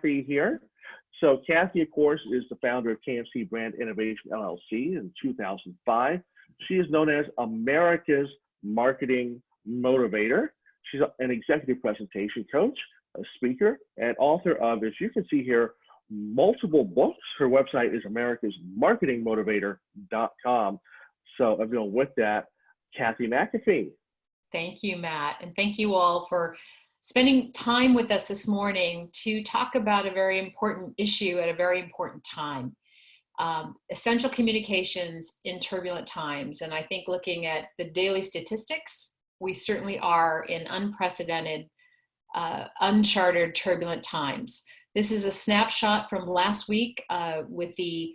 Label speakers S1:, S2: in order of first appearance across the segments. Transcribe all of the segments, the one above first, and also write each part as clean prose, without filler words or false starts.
S1: Kathy here. So Kathy, of course, is the founder of KMC Brand Innovation LLC in 2005. She is known as America's Marketing Motivator. She's an executive presentation coach, a speaker, and author of, as you can see here, multiple books. Her website is americasmarketingmotivator.com. So everyone, with that, Kathy McAfee.
S2: Thank you, Matt. And thank you all for spending time with us this morning to talk about a very important issue at a very important time. Essential communications in turbulent times. And I think looking at the daily statistics, we certainly are in unprecedented, uncharted, turbulent times. This is a snapshot from last week with the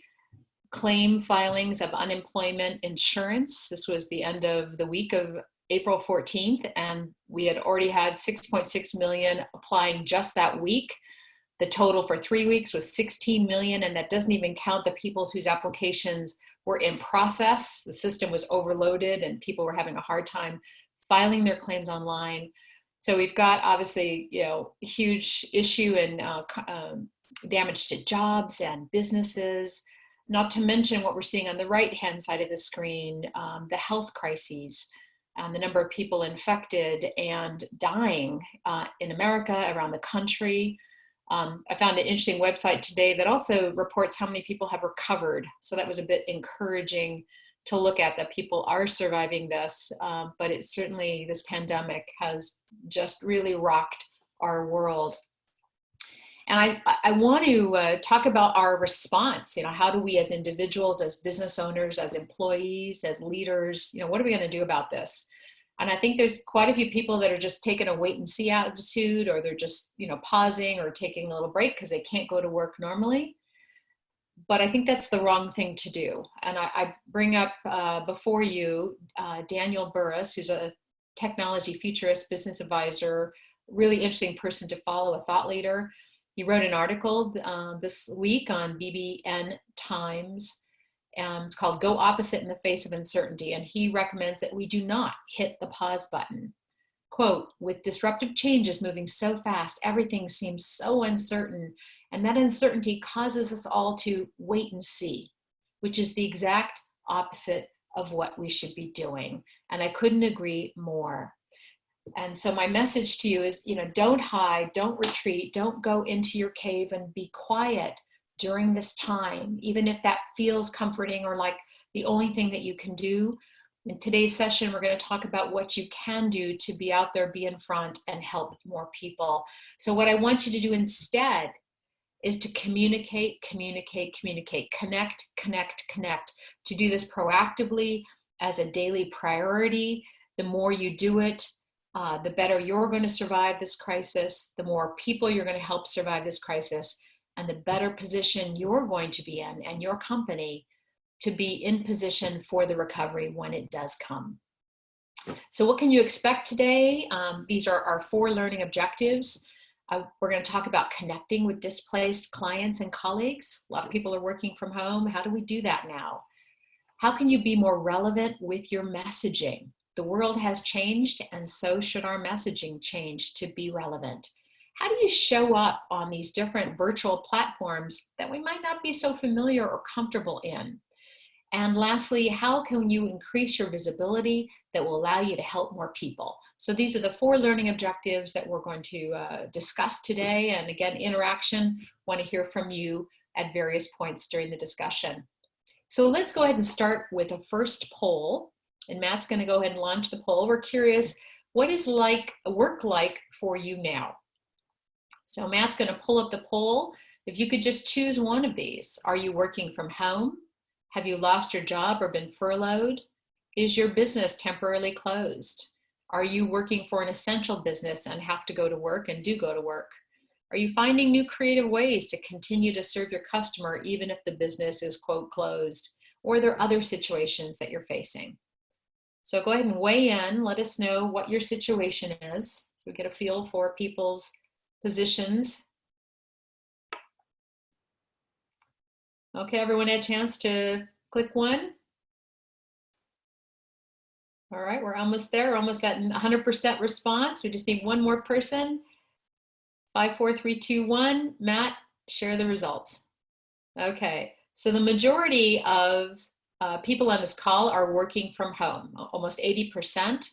S2: claim filings of unemployment insurance. This was the end of the week of April 14th, and we had already had 6.6 million applying just that week. The total for 3 weeks was 16 million, and that doesn't even count the people whose applications were in process. The system was overloaded and people were having a hard time filing their claims online. So we've got obviously, a huge issue in damage to jobs and businesses, not to mention what we're seeing on the right-hand side of the screen, the health crises. The number of people infected and dying in America, around the country. I found an interesting website today that also reports how many people have recovered. So that was a bit encouraging to look at, that people are surviving this, but it's certainly, this pandemic has just really rocked our world. And I want to talk about our response. How do we as individuals, as business owners, as employees, as leaders, what are we going to do about this? And I think there's quite a few people that are just taking a wait and see attitude, or they're just, pausing or taking a little break because they can't go to work normally. But I think that's the wrong thing to do. And I bring up before you Daniel Burrus, who's a technology futurist, business advisor, really interesting person to follow, a thought leader. He wrote an article this week on BBN Times. It's called Go Opposite in the Face of Uncertainty. And he recommends that we do not hit the pause button. Quote, with disruptive changes moving so fast, everything seems so uncertain. And that uncertainty causes us all to wait and see, which is the exact opposite of what we should be doing. And I couldn't agree more. And so my message to you is, don't hide, don't retreat, don't go into your cave, and be quiet during this time, even if that feels comforting or like the only thing that you can do. In today's session, we're going to talk about what you can do to be out there, be in front, and help more people. So what I want you to do instead is to communicate, communicate, communicate, connect, connect, connect, to do this proactively as a daily priority. The more you do it, the better you're going to survive this crisis, the more people you're going to help survive this crisis, and the better position you're going to be in, and your company, to be in position for the recovery when it does come. So what can you expect today? These are our 4 learning objectives. We're going to talk about connecting with displaced clients and colleagues. A lot of people are working from home. How do we do that now? How can you be more relevant with your messaging? The world has changed, and so should our messaging change to be relevant. How do you show up on these different virtual platforms that we might not be so familiar or comfortable in? And lastly, how can you increase your visibility that will allow you to help more people? So these are the 4 learning objectives that we're going to discuss today. And again, interaction, want to hear from you at various points during the discussion. So let's go ahead and start with a first poll. And Matt's going to go ahead and launch the poll. We're curious, what is work like for you now? So Matt's going to pull up the poll. If you could just choose one of these. Are you working from home? Have you lost your job or been furloughed? Is your business temporarily closed? Are you working for an essential business and have to go to work and do go to work? Are you finding new creative ways to continue to serve your customer even if the business is, quote, closed? Or are there other situations that you're facing? So go ahead and weigh in. Let us know what your situation is, so we get a feel for people's positions. Okay, everyone had a chance to click one. All right, we're almost there. We're almost at 100% response. We just need one more person. 5, 4, 3, 2, 1. Matt, share the results. Okay, so the majority of people on this call are working from home, almost 80%.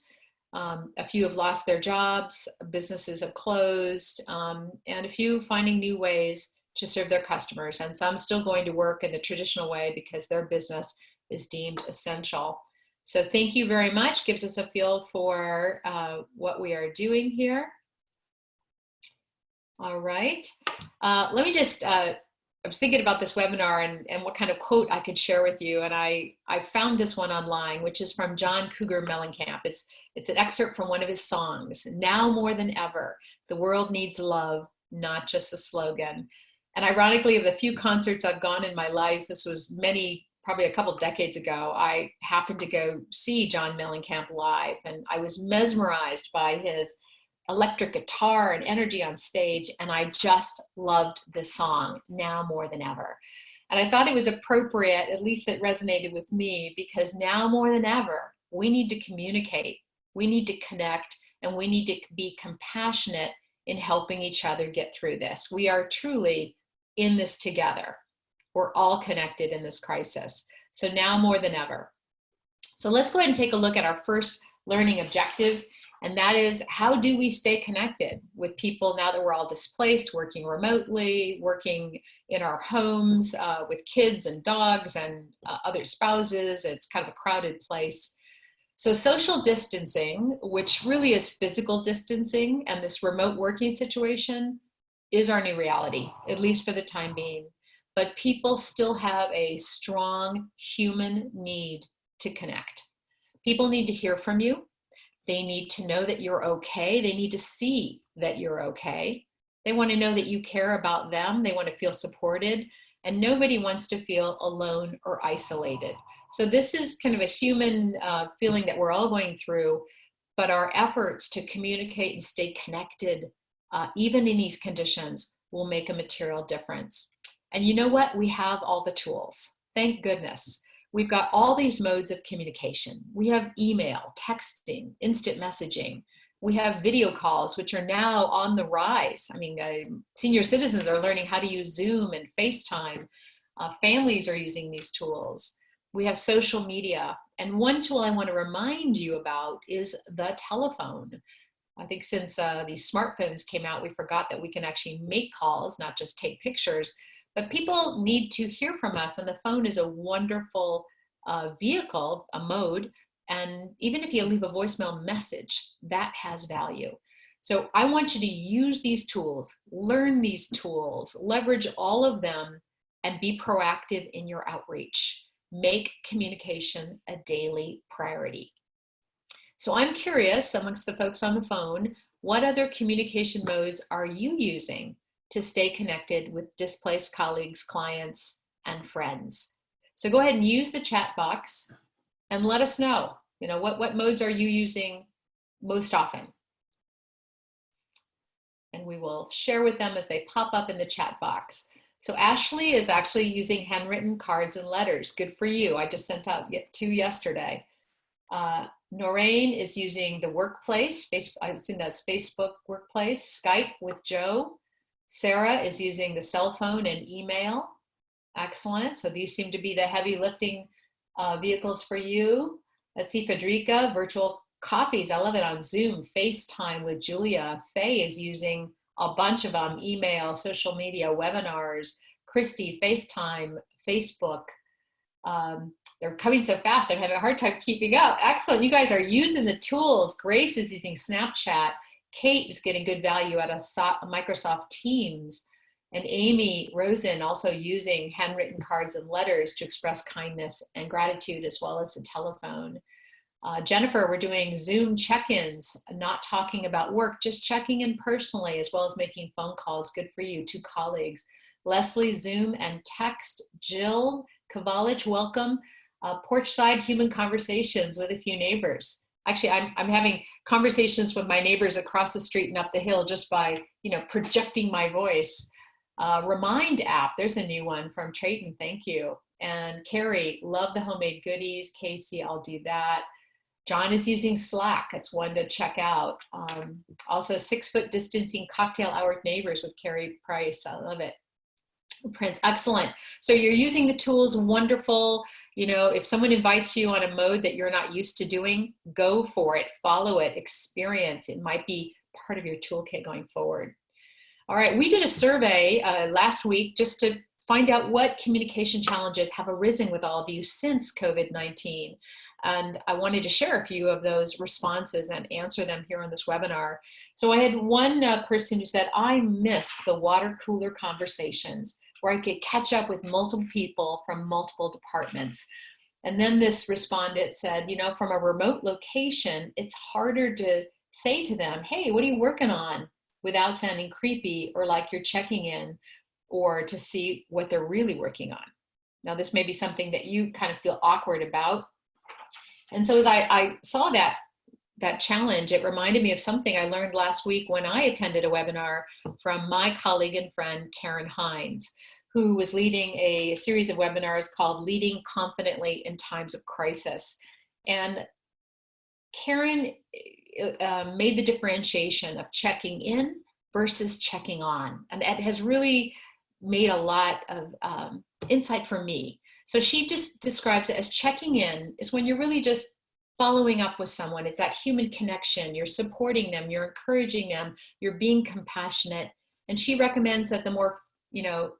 S2: A few have lost their jobs, businesses have closed, and a few finding new ways to serve their customers, and some still going to work in the traditional way because their business is deemed essential. So thank you very much. Gives us a feel for what we are doing here. All right. Let me just, I was thinking about this webinar and what kind of quote I could share with you. And I found this one online, which is from John Cougar Mellencamp. It's an excerpt from one of his songs. Now more than ever, the world needs love, not just a slogan. And ironically, of the few concerts I've gone in my life, this was probably a couple decades ago, I happened to go see John Mellencamp live, and I was mesmerized by his electric guitar and energy on stage, and I just loved this song, Now More Than Ever. And I thought it was appropriate, at least it resonated with me, because now more than ever, we need to communicate, we need to connect, and we need to be compassionate in helping each other get through this. We are truly in this together. We're all connected in this crisis. So now more than ever. So let's go ahead and take a look at our first learning objective. And that is, how do we stay connected with people now that we're all displaced, working remotely, working in our homes with kids and dogs and other spouses? It's kind of a crowded place. So social distancing, which really is physical distancing, and this remote working situation is our new reality, at least for the time being. But people still have a strong human need to connect. People need to hear from you. They need to know that you're okay. They need to see that you're okay. They want to know that you care about them. They want to feel supported. And nobody wants to feel alone or isolated. So this is kind of a human feeling that we're all going through, but our efforts to communicate and stay connected, even in these conditions, will make a material difference. And you know what? We have all the tools. Thank goodness. We've got all these modes of communication. We have email, texting, instant messaging. We have video calls, which are now on the rise. I mean, senior citizens are learning how to use Zoom and FaceTime. Families are using these tools. We have social media. And one tool I want to remind you about is the telephone. I think since these smartphones came out, we forgot that we can actually make calls, not just take pictures. But people need to hear from us, and the phone is a wonderful vehicle, a mode. And even if you leave a voicemail message, that has value. So I want you to use these tools, learn these tools, leverage all of them, and be proactive in your outreach. Make communication a daily priority. So I'm curious, amongst the folks on the phone, what other communication modes are you using to stay connected with displaced colleagues, clients, and friends? So go ahead and use the chat box and let us know, what modes are you using most often? And we will share with them as they pop up in the chat box. So Ashley is actually using handwritten cards and letters. Good for you. I just sent out 2 yesterday. Noreen is using the workplace. I assume that's Facebook Workplace, Skype with Joe. Sarah is using the cell phone and email. Excellent. So these seem to be the heavy lifting vehicles for you. Let's see, Federica, virtual coffees. I love it, on Zoom, FaceTime with Julia. Faye is using a bunch of them, email, social media, webinars. Christy, FaceTime, Facebook. They're coming so fast, I'm having a hard time keeping up. Excellent, you guys are using the tools. Grace is using Snapchat. Kate is getting good value out of Microsoft Teams. And Amy Rosen also using handwritten cards and letters to express kindness and gratitude, as well as the telephone. Jennifer, we're doing Zoom check-ins, not talking about work, just checking in personally, as well as making phone calls. Good for you, 2 colleagues. Leslie, Zoom and text. Jill Kavalich, welcome. Porchside human conversations with a few neighbors. Actually, I'm having conversations with my neighbors across the street and up the hill just by, projecting my voice. Remind app, there's a new one from Trayton, thank you. And Carrie, love the homemade goodies. Casey, I'll do that. John is using Slack. It's one to check out. Also, 6 foot distancing cocktail hour with neighbors with Carrie Price. I love it. Prince, excellent. So you're using the tools, wonderful. You know, if someone invites you on a mode that you're not used to doing, go for it, follow it, experience. It might be part of your toolkit going forward. All right, we did a survey last week just to find out what communication challenges have arisen with all of you since COVID-19. And I wanted to share a few of those responses and answer them here on this webinar. So I had one person who said, I miss the water cooler conversations where I could catch up with multiple people from multiple departments. And then this respondent said, you know, from a remote location, it's harder to say to them, hey, what are you working on? Without sounding creepy or like you're checking in, or to see what they're really working on. Now, this may be something that you kind of feel awkward about. And so as I saw that challenge, it reminded me of something I learned last week when I attended a webinar from my colleague and friend, Karen Hines, who was leading a series of webinars called Leading Confidently in Times of Crisis. And Karen made the differentiation of checking in versus checking on. And that has really made a lot of insight for me. So she just describes it as checking in is when you're really just following up with someone. It's that human connection. You're supporting them, you're encouraging them, you're being compassionate. And she recommends that the more, you know,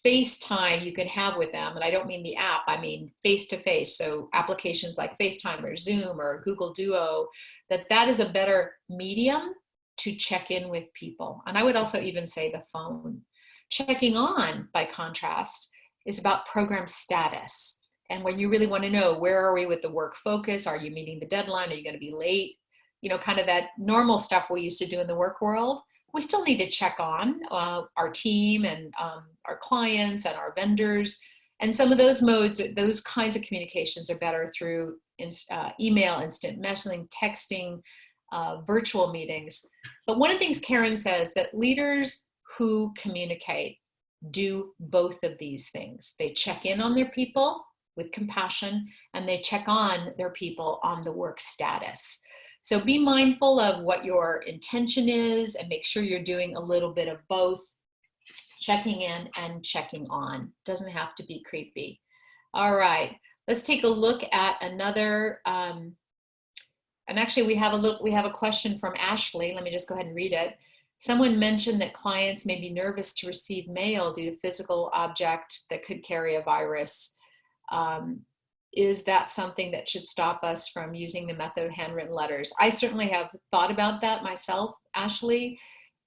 S2: FaceTime you can have with them, and I don't mean the app, I mean face-to-face. So applications like FaceTime or Zoom or Google Duo, that is a better medium to check in with people. And I would also even say the phone. Checking on, by contrast, is about program status. And when you really want to know, where are we with the work focus? Are you meeting the deadline? Are you going to be late? You know, kind of that normal stuff we used to do in the work world. We still need to check on our team and our clients and our vendors. And some of those modes, those kinds of communications are better through email, instant messaging, texting, virtual meetings. But one of the things Karen says that leaders who communicate do both of these things. They check in on their people with compassion, and they check on their people on the work status. So be mindful of what your intention is and make sure you're doing a little bit of both, checking in and checking on. Doesn't have to be creepy. All right, let's take a look at another, and actually we have a question from Ashley. Let me just go ahead and read it. Someone mentioned that clients may be nervous to receive mail due to physical object that could carry a virus. Is that something that should stop us from using the method of handwritten letters? I certainly have thought about that myself, Ashley,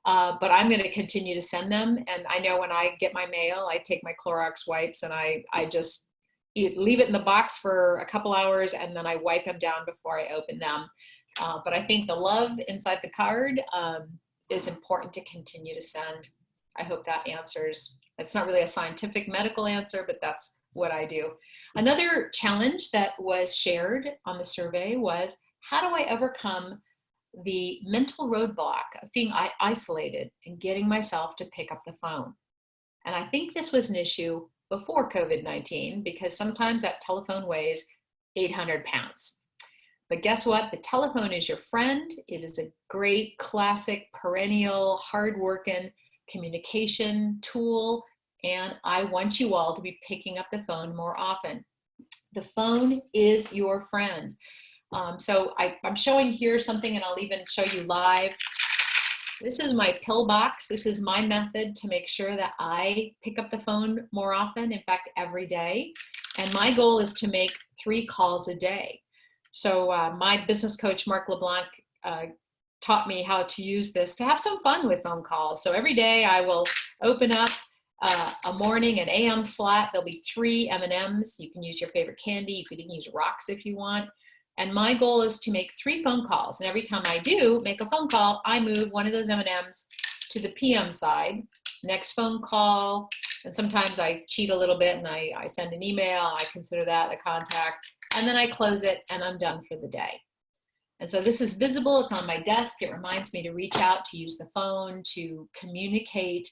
S2: but I'm going to continue to send them. And I know when I get my mail, I take my Clorox wipes and I just leave it in the box for a couple hours and then I wipe them down before I open them. But I think the love inside the card is important to continue to send. I hope that answers. It's not really a scientific medical answer, but that's what I do. Another challenge that was shared on the survey was, how do I overcome the mental roadblock of being isolated and getting myself to pick up the phone? And I think this was an issue before COVID-19 because sometimes that telephone weighs 800 pounds. But guess what? The telephone is your friend. It is a great, classic, perennial, hard-working communication tool. And I want you all to be picking up the phone more often. The phone is your friend. So I'm showing here something, and I'll even show you live. This is my pill box. This is my method to make sure that I pick up the phone more often, in fact, every day. And my goal is to make 3 calls a day. So my business coach, Mark LeBlanc, taught me how to use this to have some fun with phone calls. So every day I will open up a morning, an AM slot. There'll be 3 M&Ms. You can use your favorite candy. You could even use rocks if you want. And my goal is to make 3 phone calls. And every time I do make a phone call, I move one of those M&Ms to the PM side. Next phone call. And sometimes I cheat a little bit and I send an email. I consider that a contact. And then I close it and I'm done for the day. And so this is visible. It's on my desk. It reminds me to reach out, to use the phone, to communicate.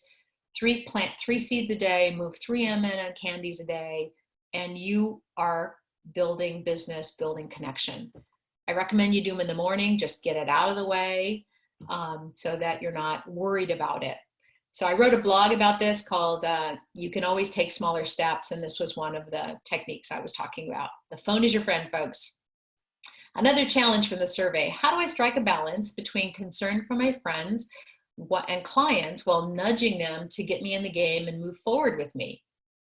S2: Plant 3 seeds a day, move 3 M&M candies a day, and you are building business, building connection. I recommend you do them in the morning, just get it out of the way so that you're not worried about it. So I wrote a blog about this called You Can Always Take Smaller Steps, and this was one of the techniques I was talking about. The phone is your friend, folks. Another challenge from the survey: how do I strike a balance between concern for my friends and clients while nudging them to get me in the game and move forward with me?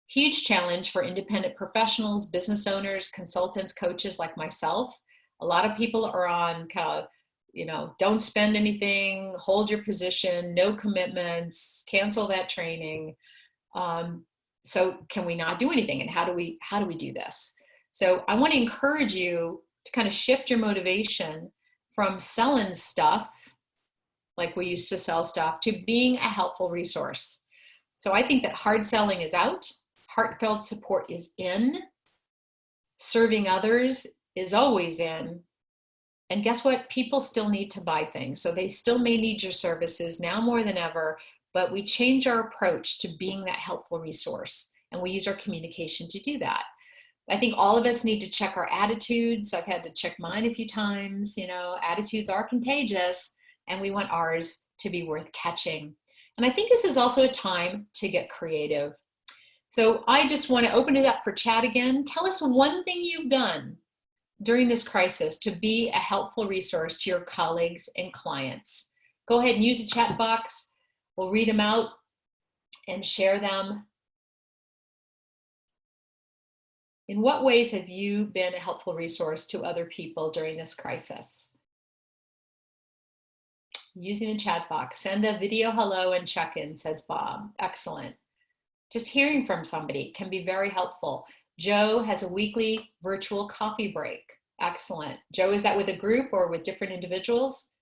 S2: Huge challenge for independent professionals, business owners, consultants, coaches like myself. A lot of people are on kind of, don't spend anything, hold your position, no commitments, cancel that training. So can we not do anything? And how do we do this? So I want to encourage you to kind of shift your motivation from selling stuff, like we used to sell stuff, to being a helpful resource. So I think that hard selling is out, heartfelt support is in, serving others is always in. And guess what? People still need to buy things. So they still may need your services now more than ever, but we change our approach to being that helpful resource. And we use our communication to do that. I think all of us need to check our attitudes. I've had to check mine a few times. Attitudes are contagious, and we want ours to be worth catching. And I think this is also a time to get creative. So I just want to open it up for chat again. Tell us one thing you've done during this crisis to be a helpful resource to your colleagues and clients. Go ahead and use the chat box. We'll read them out and share them. In what ways have you been a helpful resource to other people during this crisis? Using the chat box. Send a video hello and check-in, says Bob. Excellent. Just hearing from somebody can be very helpful. Joe has a weekly virtual coffee break. Excellent. Joe, is that with a group or with different individuals?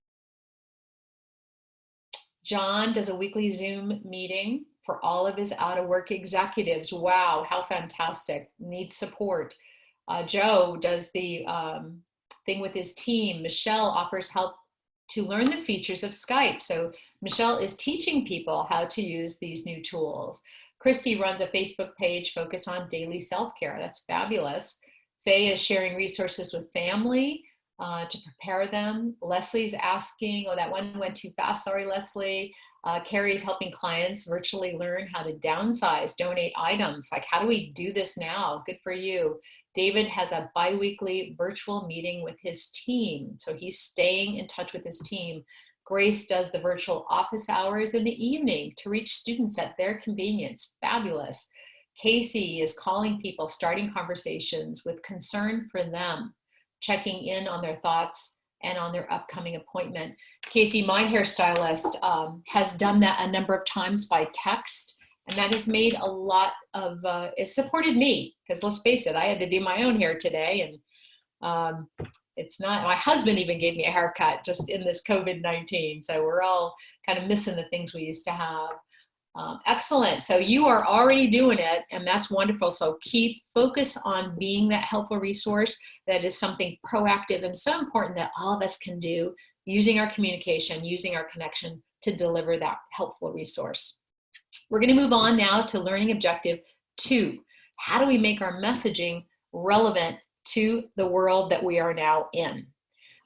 S2: John does a weekly Zoom meeting for all of his out-of-work executives. Wow, how fantastic. Needs support. Joe does the thing with his team. Michelle offers help to learn the features of Skype. So Michelle is teaching people how to use these new tools. Christy runs a Facebook page focused on daily self-care. That's fabulous. Faye is sharing resources with family to prepare them. Leslie's asking, oh, that one went too fast. Sorry, Leslie. Carrie is helping clients virtually learn how to downsize, donate items. Like, how do we do this now? Good for you. David has a bi-weekly virtual meeting with his team. So he's staying in touch with his team. Grace does the virtual office hours in the evening to reach students at their convenience. Fabulous. Casey is calling people, starting conversations with concern for them, checking in on their thoughts and on their upcoming appointment. Casey, my hairstylist, has done that a number of times by text, and that has made a lot of, it supported me, because let's face it, I had to do my own hair today, and it's not, my husband even gave me a haircut just in this COVID-19, so we're all kind of missing the things we used to have. Excellent. So you are already doing it, and that's wonderful. So keep focus on being that helpful resource. That is something proactive and so important that all of us can do, using our communication, using our connection to deliver that helpful resource. We're going to move on now to learning objective 2. How do we make our messaging relevant to the world that we are now in?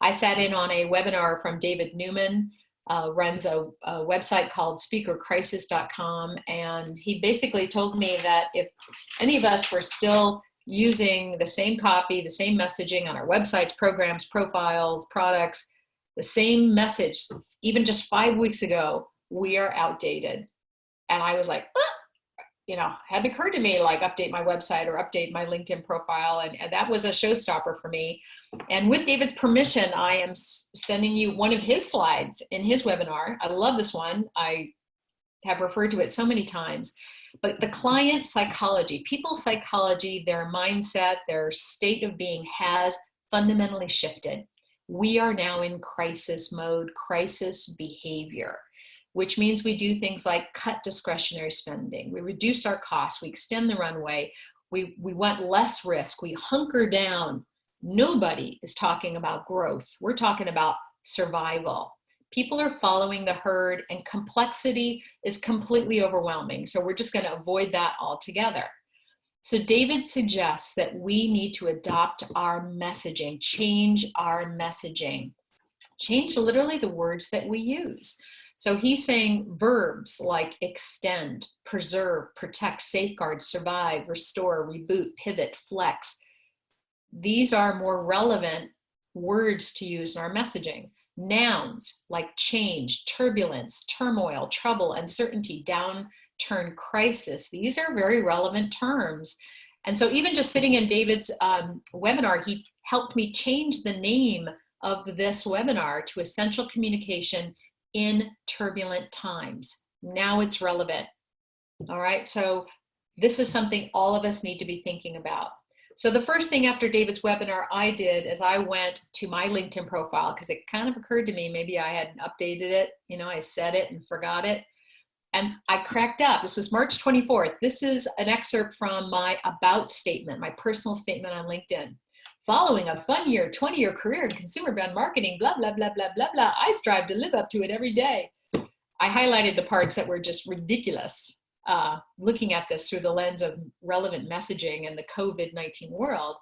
S2: I sat in on a webinar from David Newman, runs a website called speakercrisis.com, and he basically told me that if any of us were still using the same copy, the same messaging on our websites, programs, profiles, products, the same message, even just 5 weeks ago, we are outdated. And I was like, hadn't occurred to me, like, update my website or update my LinkedIn profile. And that was a showstopper for me. And with David's permission, I am sending you one of his slides in his webinar. I love this one. I have referred to it so many times. But the client psychology, people's psychology, their mindset, their state of being has fundamentally shifted. We are now in crisis mode, crisis behavior, which means we do things like cut discretionary spending. We reduce our costs. We extend the runway. We want less risk. We hunker down. Nobody is talking about growth. We're talking about survival. People are following the herd, and complexity is completely overwhelming. So we're just going to avoid that altogether. So David suggests that we need to adopt our messaging, change our messaging, change literally the words that we use. So he's saying verbs like extend, preserve, protect, safeguard, survive, restore, reboot, pivot, flex. These are more relevant words to use in our messaging. Nouns like change, turbulence, turmoil, trouble, uncertainty, downturn, crisis. These are very relevant terms. And so even just sitting in David's webinar, he helped me change the name of this webinar to Essential Communication in Turbulent Times. Now it's relevant. All right, so this is something all of us need to be thinking about. So the first thing after David's webinar I did is I went to my LinkedIn profile because it kind of occurred to me, maybe I hadn't updated it, I said it and forgot it. And I cracked up. This was March 24th. This is an excerpt from my about statement, my personal statement on LinkedIn. Following a fun year, 20-year career in consumer brand marketing, blah, blah, blah, blah, blah, blah. I strive to live up to it every day. I highlighted the parts that were just ridiculous. Looking at this through the lens of relevant messaging in the COVID-19 world,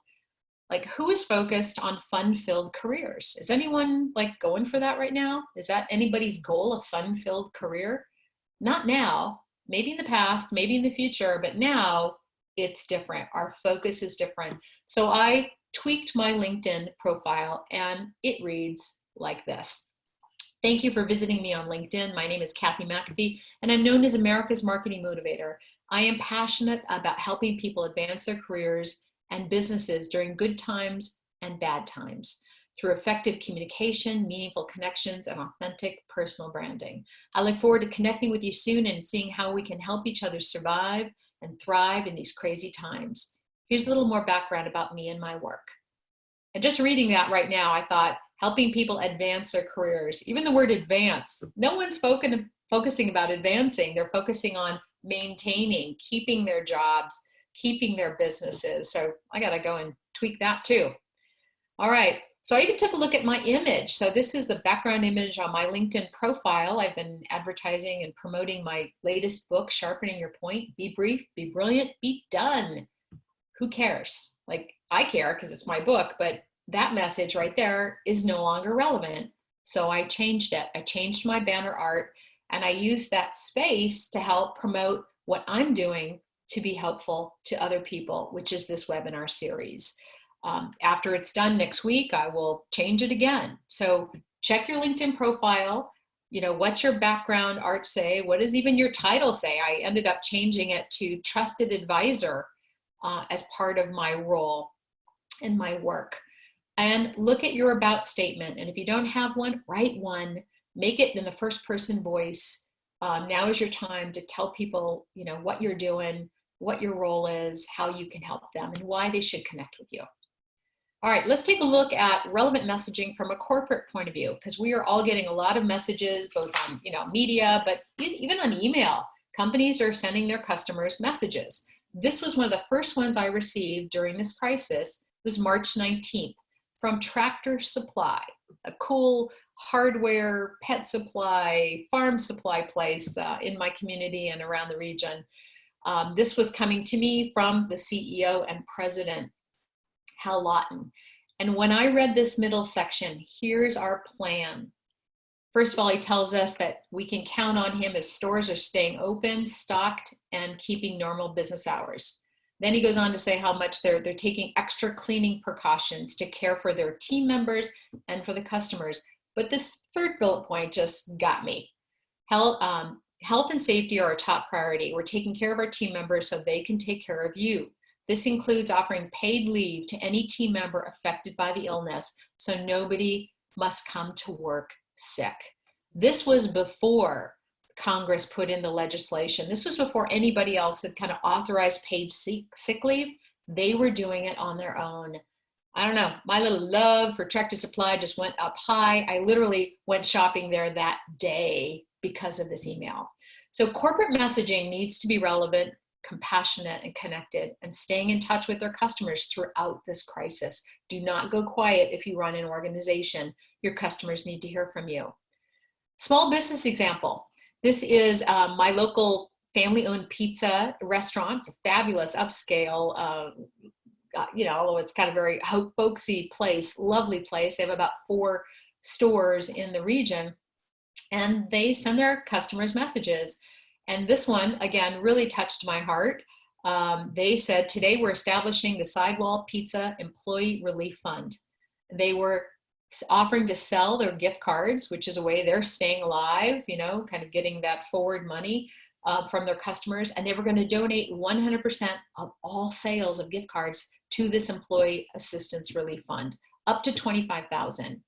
S2: like who is focused on fun-filled careers? Is anyone like going for that right now? Is that anybody's goal, a fun-filled career? Not now, maybe in the past, maybe in the future, but now it's different. Our focus is different. So I tweaked my LinkedIn profile and it reads like this. Thank you for visiting me on LinkedIn. My name is Kathy McAfee, and I'm known as America's Marketing Motivator. I am passionate about helping people advance their careers and businesses during good times and bad times through effective communication, meaningful connections, and authentic personal branding. I look forward to connecting with you soon and seeing how we can help each other survive and thrive in these crazy times. Here's a little more background about me and my work. And just reading that right now, I thought, helping people advance their careers. Even the word advance, no one's focusing about advancing. They're focusing on maintaining, keeping their jobs, keeping their businesses. So I got to go and tweak that too. All right. So I even took a look at my image. So this is a background image on my LinkedIn profile. I've been advertising and promoting my latest book, Sharpening Your Point. Be brief, be brilliant, be done. Who cares? Like I care because it's my book, but that message right there is no longer relevant. So I changed it. I changed my banner art and I used that space to help promote what I'm doing to be helpful to other people, which is this webinar series. After it's done next week, I will change it again. So check your LinkedIn profile. What's your background art say? What does even your title say? I ended up changing it to Trusted Advisor as part of my role in my work. And look at your about statement. And if you don't have one, write one, make it in the first person voice. Now is your time to tell people, what you're doing, what your role is, how you can help them, and why they should connect with you. All right, let's take a look at relevant messaging from a corporate point of view, because we are all getting a lot of messages, both on media, but even on email. Companies are sending their customers messages. This was one of the first ones I received during this crisis. It was March 19th. From Tractor Supply, a cool hardware, pet supply, farm supply place in my community and around the region. This was coming to me from the CEO and president, Hal Lawton. And when I read this middle section, here's our plan. First of all, he tells us that we can count on him as stores are staying open, stocked, and keeping normal business hours. Then he goes on to say how much they're taking extra cleaning precautions to care for their team members and for the customers. But this third bullet point just got me. Health and safety are our top priority. We're taking care of our team members so they can take care of you. This includes offering paid leave to any team member affected by the illness, so nobody must come to work sick. This was before Congress put in the legislation. This was before anybody else had kind of authorized paid sick leave. They were doing it on their own. I don't know, my little love for Tractor Supply just went up high. I literally went shopping there that day because of this email. So corporate messaging needs to be relevant, compassionate, and connected, and staying in touch with their customers throughout this crisis. Do not go quiet if you run an organization. Your customers need to hear from you. Small business example. This is my local family-owned pizza restaurant. It's a fabulous upscale, although it's kind of very folksy place, lovely place. They have about 4 stores in the region, and they send their customers messages. And this one, again, really touched my heart. They said, today we're establishing the Sidewall Pizza Employee Relief Fund. They were offering to sell their gift cards, which is a way they're staying alive, kind of getting that forward money from their customers. And they were going to donate 100% of all sales of gift cards to this Employee Assistance Relief Fund, up to $25,000.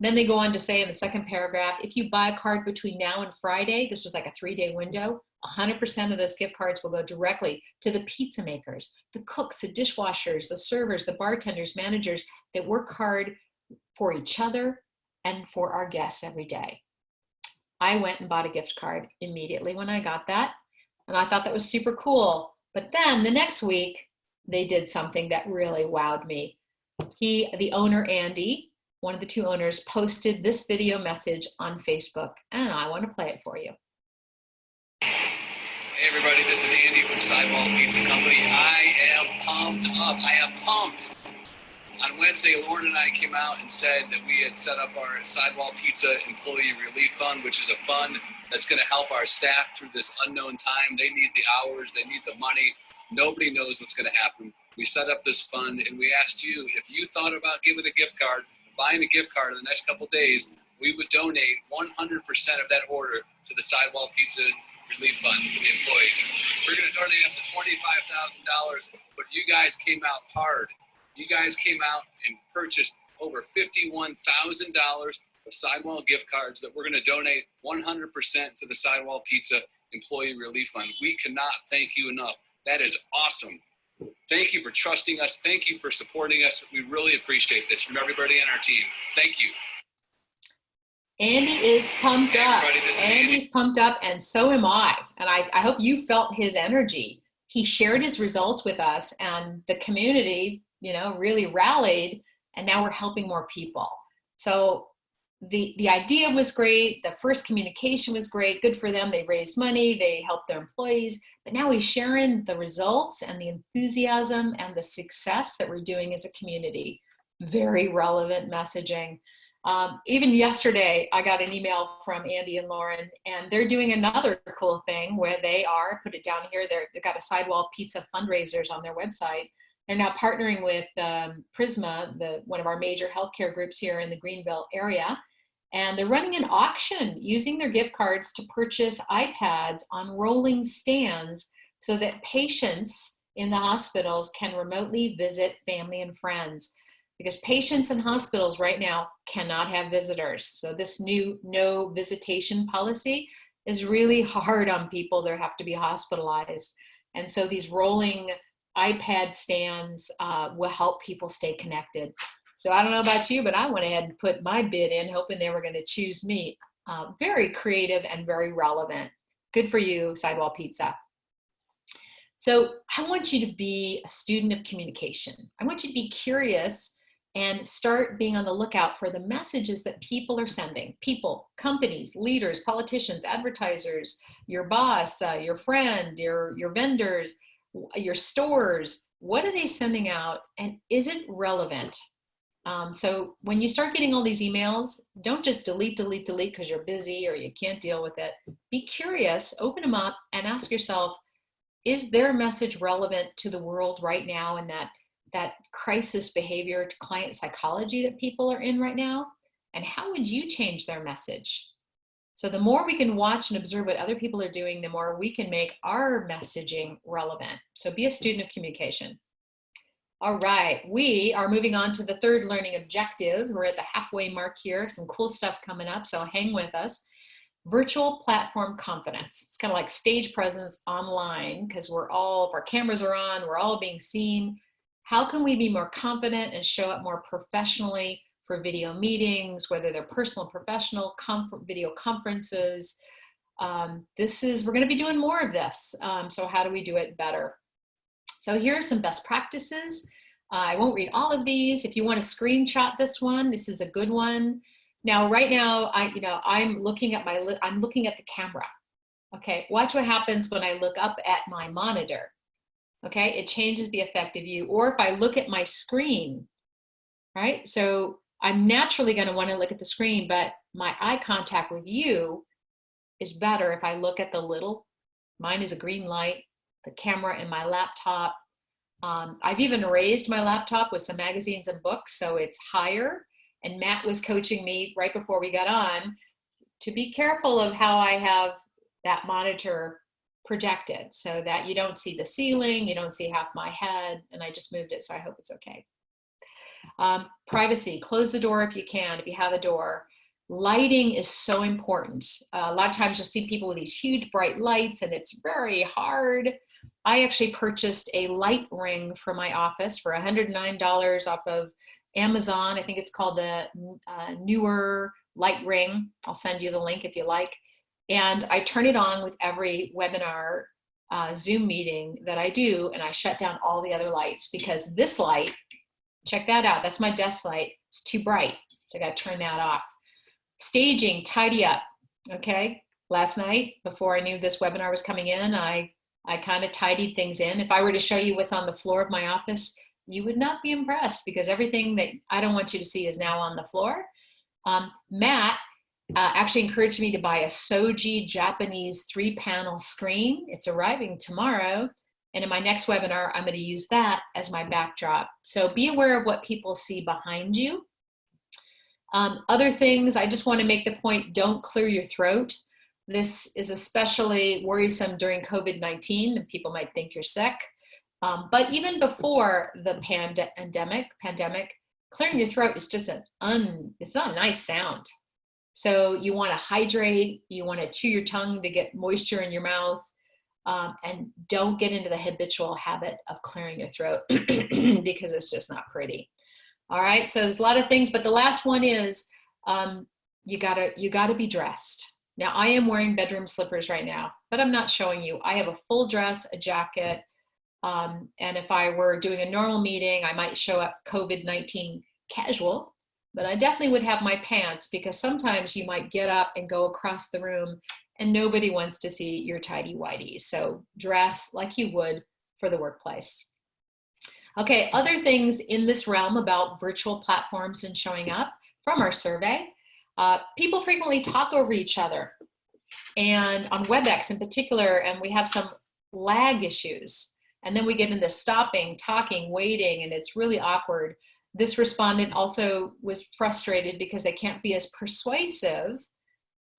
S2: Then they go on to say in the second paragraph, if you buy a card between now and Friday, this was like a 3-day window, 100% of those gift cards will go directly to the pizza makers, the cooks, the dishwashers, the servers, the bartenders, managers that work hard for each other and for our guests every day. I went and bought a gift card immediately when I got that, and I thought that was super cool. But then the next week, they did something that really wowed me. The owner, Andy, one of the 2 owners, posted this video message on Facebook, and I want to play it for you.
S3: Hey everybody, this is Andy from Sidewall Pizza Company. I am pumped up. I am pumped. On Wednesday, Lauren and I came out and said that we had set up our Sidewall Pizza Employee Relief Fund, which is a fund that's going to help our staff through this unknown time. They need the hours, they need the money. Nobody knows what's going to happen. We set up this fund and we asked you, if you thought about giving a gift card, buying a gift card in the next couple days, we would donate 100% of that order to the Sidewall Pizza Relief Fund for the employees. We're going to donate up to $25,000, but you guys came out hard. You guys came out and purchased over $51,000 of Sidewall gift cards that we're going to donate 100% to the Sidewall Pizza Employee Relief Fund. We cannot thank you enough. That is awesome. Thank you for trusting us. Thank you for supporting us. We really appreciate this from everybody on our team. Thank you.
S2: Andy is pumped up.
S3: Andy's
S2: pumped up, and so am I. And I hope you felt his energy. He shared his results with us, and the community, really rallied, and now we're helping more people. So the idea was great. The first communication was great. Good for them. They raised money. They helped their employees. But now he's sharing the results and the enthusiasm and the success that we're doing as a community. Very relevant messaging. Even yesterday, I got an email from Andy and Lauren, and they're doing another cool thing where they are, put it down here, they've got a Sidewall Pizza fundraisers on their website. They're now partnering with Prisma, one of our major healthcare groups here in the Greenville area. And they're running an auction using their gift cards to purchase iPads on rolling stands so that patients in the hospitals can remotely visit family and friends. Because patients in hospitals right now cannot have visitors. So this new no visitation policy is really hard on people that have to be hospitalized. And so these rolling iPad stands will help people stay connected. So I don't know about you, but I went ahead and put my bid in, hoping they were going to choose me. Very creative and very relevant. Good for you, Sidewall Pizza. So I want you to be a student of communication. I want you to be curious and start being on the lookout for the messages that people are sending. People, companies, leaders, politicians, advertisers, your boss, your friend, your vendors, your stores. What are they sending out, and is it relevant? So when you start getting all these emails, don't just delete because you're busy or you can't deal with it. Be curious, open them up, and ask yourself, is their message relevant to the world right now, and that crisis behavior to client psychology that people are in right now? And how would you change their message? So the more we can watch and observe what other people are doing, the more we can make our messaging relevant. So be a student of communication. All right, we are moving on to the third learning objective. We're at the halfway mark here, some cool stuff coming up, so hang with us. Virtual platform confidence. It's kind of like stage presence online, because our cameras are on, we're all being seen. How can we be more confident and show up more professionally for video meetings, whether they're personal, professional, video conferences? We're going to be doing more of this. So how do we do it better? So here are some best practices. I won't read all of these. If you want to screenshot this one, this is a good one. Now, right now, I'm looking at the camera. Okay, watch what happens when I look up at my monitor. Okay, it changes the effective view. Or if I look at my screen, right? So I'm naturally going to want to look at the screen, but my eye contact with you is better if I look at the little, mine is a green light, the camera in my laptop. I've even raised my laptop with some magazines and books, so it's higher. And Matt was coaching me right before we got on to be careful of how I have that monitor projected so that you don't see the ceiling, you don't see half my head, and I just moved it, so I hope it's okay. Privacy, close the door if you can, if you have a door. Lighting is so important. A lot of times you'll see people with these huge bright lights and it's very hard. I actually purchased a light ring for my office for $109 off of Amazon. I think it's called the Neewer light ring. I'll send you the link if you like. And I turn it on with every webinar Zoom meeting that I do, and I shut down all the other lights because this light, check that out, that's my desk light, it's too bright, so I got to turn that off. Staging, tidy up, okay? Last night, before I knew this webinar was coming in, I kind of tidied things in. If I were to show you what's on the floor of my office, you would not be impressed because everything that I don't want you to see is now on the floor. Matt actually encouraged me to buy a Soji Japanese 3-panel screen. It's arriving tomorrow. And in my next webinar, I'm going to use that as my backdrop. So be aware of what people see behind you. Other things, I just want to make the point, don't clear your throat. This is especially worrisome during COVID-19, and people might think you're sick. But even before the pandemic, clearing your throat is just it's not a nice sound. So you want to hydrate, you want to chew your tongue to get moisture in your mouth, and don't get into the habitual habit of clearing your throat because it's just not pretty. All right, so there's a lot of things, but the last one is you gotta be dressed. Now I am wearing bedroom slippers right now, but I'm not showing you. I have a full dress, a jacket, and if I were doing a normal meeting, I might show up COVID-19 casual, but I definitely would have my pants because sometimes you might get up and go across the room and nobody wants to see your tighty-whities. So dress like you would for the workplace. Okay, other things in this realm about virtual platforms and showing up from our survey. People frequently talk over each other, and on WebEx in particular, and we have some lag issues. And then we get into stopping, talking, waiting, and it's really awkward. This respondent also was frustrated because they can't be as persuasive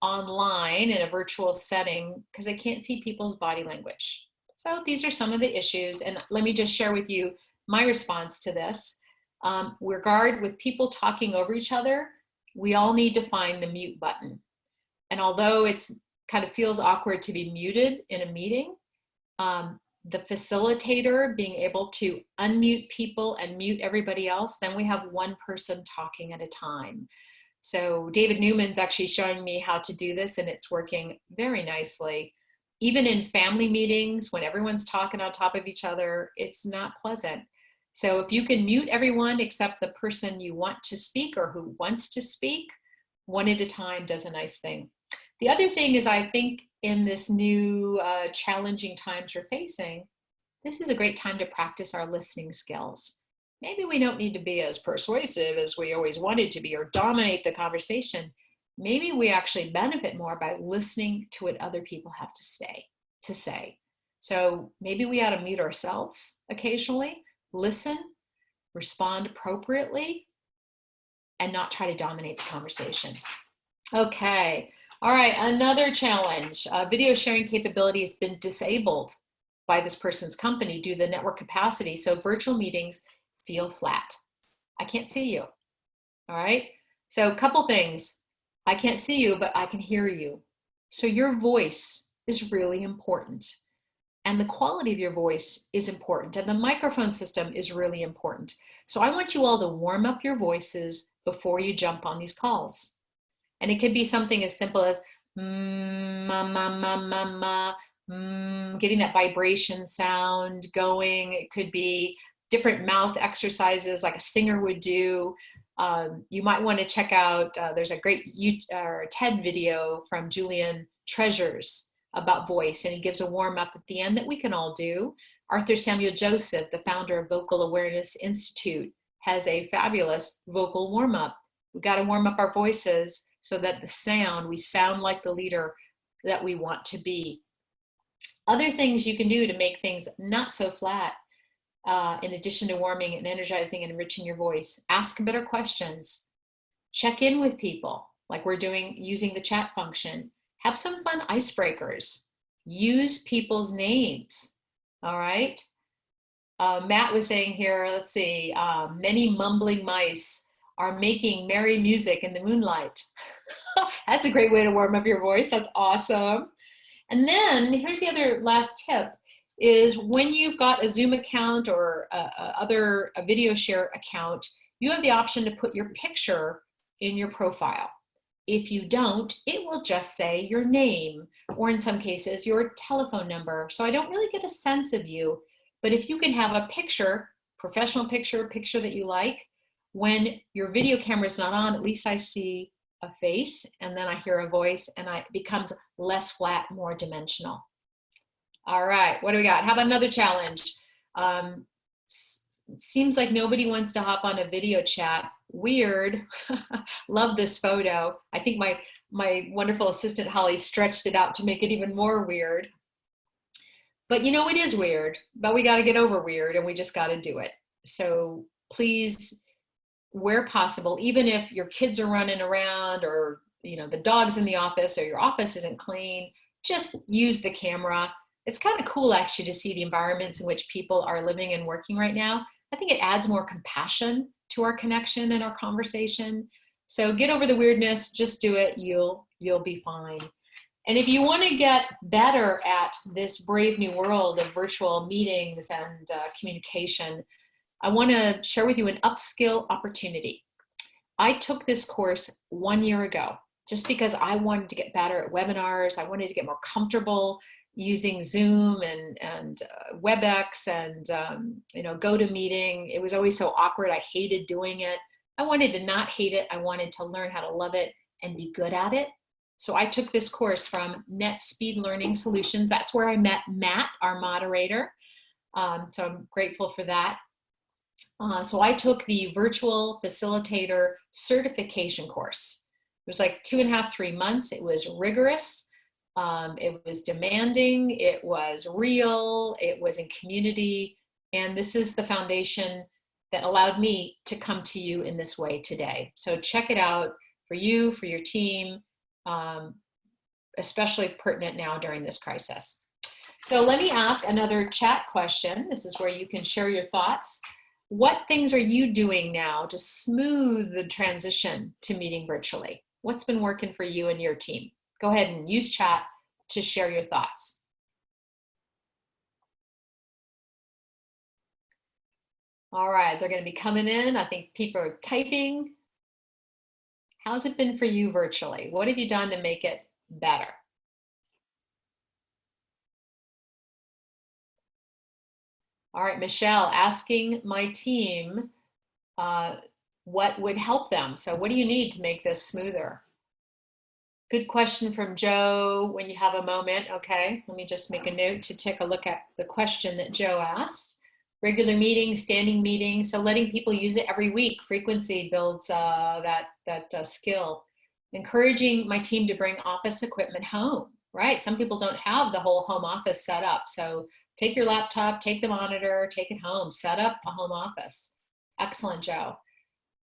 S2: online in a virtual setting because they can't see people's body language. So these are some of the issues, and let me just share with you my response to this. With people talking over each other, we all need to find the mute button. And although it's kind of feels awkward to be muted in a meeting, the facilitator being able to unmute people and mute everybody else, then we have one person talking at a time. So David Newman's actually showing me how to do this, and it's working very nicely. Even in family meetings, when everyone's talking on top of each other, it's not pleasant. So if you can mute everyone except the person you want to speak or who wants to speak, one at a time does a nice thing. The other thing is, I think in this new challenging times we're facing, this is a great time to practice our listening skills. Maybe we don't need to be as persuasive as we always wanted to be or dominate the conversation. Maybe we actually benefit more by listening to what other people have to say. So maybe we ought to mute ourselves occasionally, listen, respond appropriately, and not try to dominate the conversation. Okay, all right, another challenge. Video sharing capability has been disabled by this person's company due to the network capacity, so virtual meetings feel flat. I can't see you, all right? So a couple things. I can't see you, but I can hear you. So your voice is really important. And the quality of your voice is important. And the microphone system is really important. So I want you all to warm up your voices before you jump on these calls. And it could be something as simple as ma, ma, ma, ma, ma, getting that vibration sound going. It could be different mouth exercises like a singer would do. You might want to check out, there's a great TED video from Julian Treasures about voice, and he gives a warm up at the end that we can all do. Arthur Samuel Joseph, the founder of Vocal Awareness Institute, has a fabulous vocal warm up. We got to warm up our voices so that we sound like the leader that we want to be. Other things you can do to make things not so flat, in addition to warming and energizing and enriching your voice: ask better questions, check in with people like we're doing using the chat function, have some fun icebreakers, use people's names. All right. Matt was saying here, let's see, many mumbling mice are making merry music in the moonlight. That's a great way to warm up your voice. That's awesome. And then here's the other last tip is when you've got a Zoom account or a video share account, you have the option to put your picture in your profile. If you don't, it will just say your name, or in some cases, your telephone number. So I don't really get a sense of you, but if you can have a picture, professional picture, picture that you like, when your video camera is not on, at least I see a face, and then I hear a voice, and it becomes less flat, more dimensional. All right, what do we got? How about another challenge? Seems like nobody wants to hop on a video chat. Weird. Love this photo. I think my wonderful assistant Holly stretched it out to make it even more weird. But you know, it is weird, but we got to get over weird, and we just got to do it. So please, where possible, even if your kids are running around, or you know, the dog's in the office, or your office isn't clean, just use the camera. It's kind of cool actually to see the environments in which people are living and working right now. I think it adds more compassion to our connection and our conversation. So get over the weirdness, just do it, you'll be fine. And if you want to get better at this brave new world of virtual meetings and communication, I want to share with you an upskill opportunity. I took this course 1 year ago just because I wanted to get better at webinars. I wanted to get more comfortable using Zoom and WebEx and GoToMeeting. It was always so awkward. I hated doing it. I wanted to not hate it. I wanted to learn how to love it and be good at it. So I took this course from NetSpeed Learning Solutions. That's where I met Matt, our moderator. So I'm grateful for that. So I took the Virtual Facilitator Certification course. It was like 2.5, 3 months. It was rigorous. It was demanding, it was real, it was in community, and this is the foundation that allowed me to come to you in this way today. So check it out for you, for your team, especially pertinent now during this crisis. So let me ask another chat question. This is where you can share your thoughts. What things are you doing now to smooth the transition to meeting virtually? What's been working for you and your team? Go ahead and use chat to share your thoughts. All right, they're going to be coming in. I think people are typing. How's it been for you virtually? What have you done to make it better? All right, Michelle, asking my team what would help them. So what do you need to make this smoother? Good question from Joe, when you have a moment. Okay, let me just make a note to take a look at the question that Joe asked. Regular meetings, standing meetings, so letting people use it every week. Frequency builds that skill. Encouraging my team to bring office equipment home, right? Some people don't have the whole home office set up. So take your laptop, take the monitor, take it home, set up a home office. Excellent, Joe.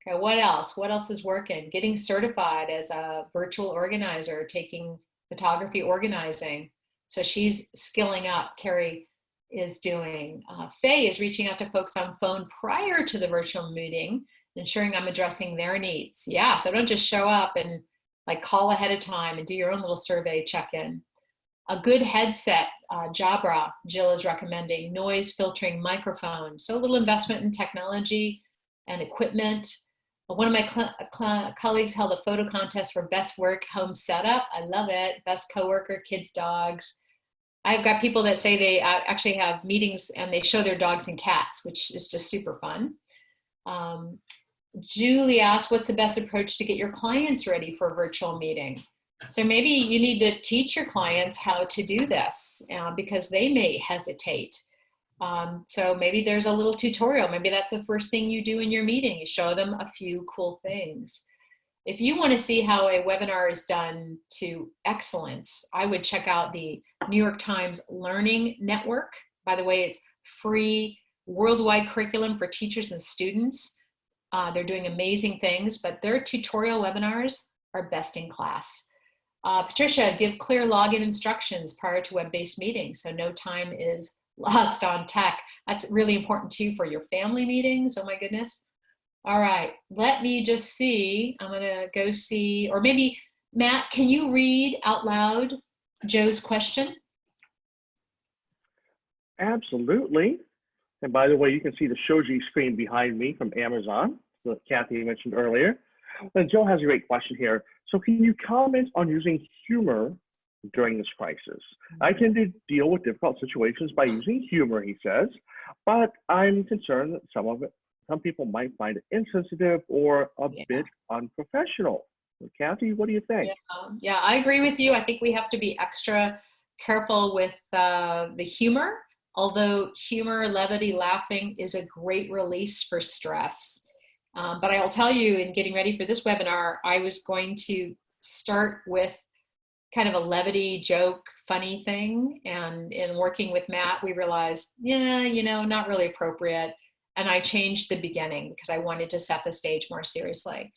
S2: Okay, what else? What else is working? Getting certified as a virtual organizer, taking photography organizing. So she's skilling up. Carrie is doing. Faye is reaching out to folks on phone prior to the virtual meeting, ensuring I'm addressing their needs. Yeah, so don't just show up and like call ahead of time and do your own little survey check-in. A good headset, Jabra, Jill is recommending. Noise filtering microphone. So a little investment in technology and equipment. One of my colleagues held a photo contest for best work home setup. I love it. Best coworker, kids, dogs. I've got people that say they actually have meetings and they show their dogs and cats, which is just super fun. Julie asked, what's the best approach to get your clients ready for a virtual meeting? So maybe you need to teach your clients how to do this because they may hesitate. So maybe there's a little tutorial. Maybe that's the first thing you do in your meeting. You show them a few cool things. If you want to see how a webinar is done to excellence, I would check out the New York Times Learning Network. By the way, it's free worldwide curriculum for teachers and students. They're doing amazing things, but their tutorial webinars are best in class. Patricia, give clear login instructions prior to web-based meetings so no time is lost on tech. That's really important too for your family meetings. Oh my goodness. All right, let me just see. I'm gonna go see, or maybe Matt, can you read out loud Joe's question?
S1: Absolutely. And by the way, you can see the Shoji screen behind me from Amazon that Kathy mentioned earlier. And Joe has a great question here. So can you comment on using humor during this crisis? I tend to deal with difficult situations by using humor, he says, but I'm concerned that some people might find it insensitive or a bit unprofessional. So Kathy, what do you think?
S2: Yeah, I agree with you. I think we have to be extra careful with the humor, although humor, levity, laughing is a great release for stress. But I'll tell you, in getting ready for this webinar, I was going to start with kind of a levity joke, funny thing. And in working with Matt, we realized, not really appropriate. And I changed the beginning because I wanted to set the stage more seriously.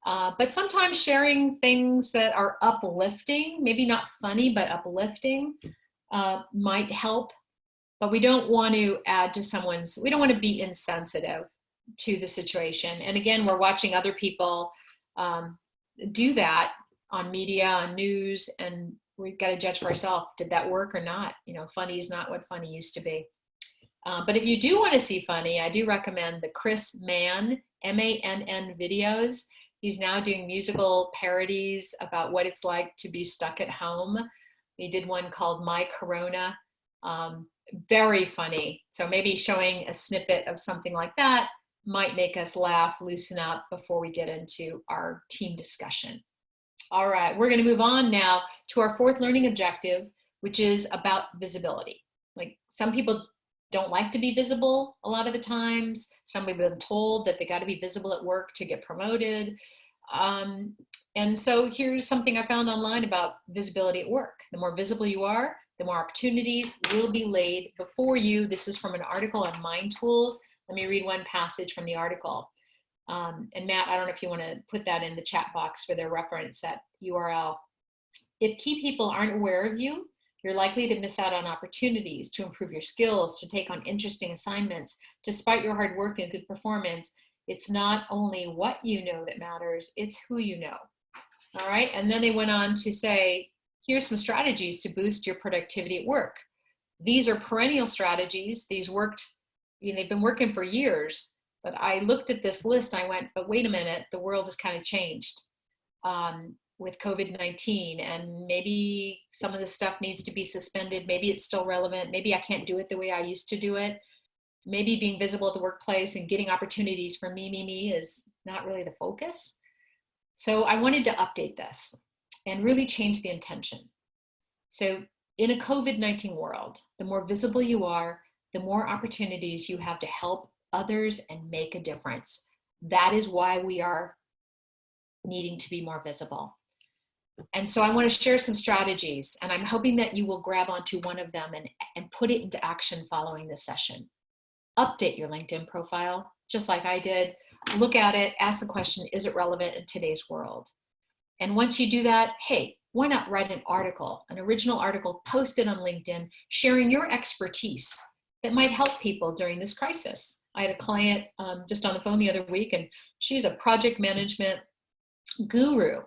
S2: But sometimes sharing things that are uplifting, maybe not funny, but uplifting, might help. But we don't want to we don't want to be insensitive to the situation. And again, we're watching other people do that on media, on news, and we've got to judge for ourselves. Did that work or not? Funny is not what funny used to be. But if you do want to see funny, I do recommend the Chris Mann, M-A-N-N videos. He's now doing musical parodies about what it's like to be stuck at home. He did one called My Corona. Very funny. So maybe showing a snippet of something like that might make us laugh, loosen up before we get into our team discussion. All right, we're going to move on now to our fourth learning objective, which is about visibility. Like, some people don't like to be visible a lot of the times. Some people have been told that they got to be visible at work to get promoted. And so here's something I found online about visibility at work. The more visible you are, the more opportunities will be laid before you. This is from an article on Mind Tools. Let me read one passage from the article. And Matt, I don't know if you want to put that in the chat box for their reference, that URL. If key people aren't aware of you, you're likely to miss out on opportunities to improve your skills, to take on interesting assignments. Despite your hard work and good performance, it's not only what you know that matters, it's who you know. All right, and then they went on to say, here's some strategies to boost your productivity at work. These are perennial strategies. These worked, they've been working for years, but I looked at this list and I went, but wait a minute, the world has kind of changed with COVID-19, and maybe some of this stuff needs to be suspended. Maybe it's still relevant. Maybe I can't do it the way I used to do it. Maybe being visible at the workplace and getting opportunities for me is not really the focus. So I wanted to update this and really change the intention. So in a COVID-19 world, the more visible you are, the more opportunities you have to help others and make a difference. That is why we are needing to be more visible. And so I want to share some strategies, and I'm hoping that you will grab onto one of them and put it into action following this session. Update your LinkedIn profile, just like I did. Look at it, ask the question, is it relevant in today's world? And once you do that, hey, why not write an article, an original article, post it on LinkedIn, sharing your expertise that might help people during this crisis. I had a client just on the phone the other week, and she's a project management guru.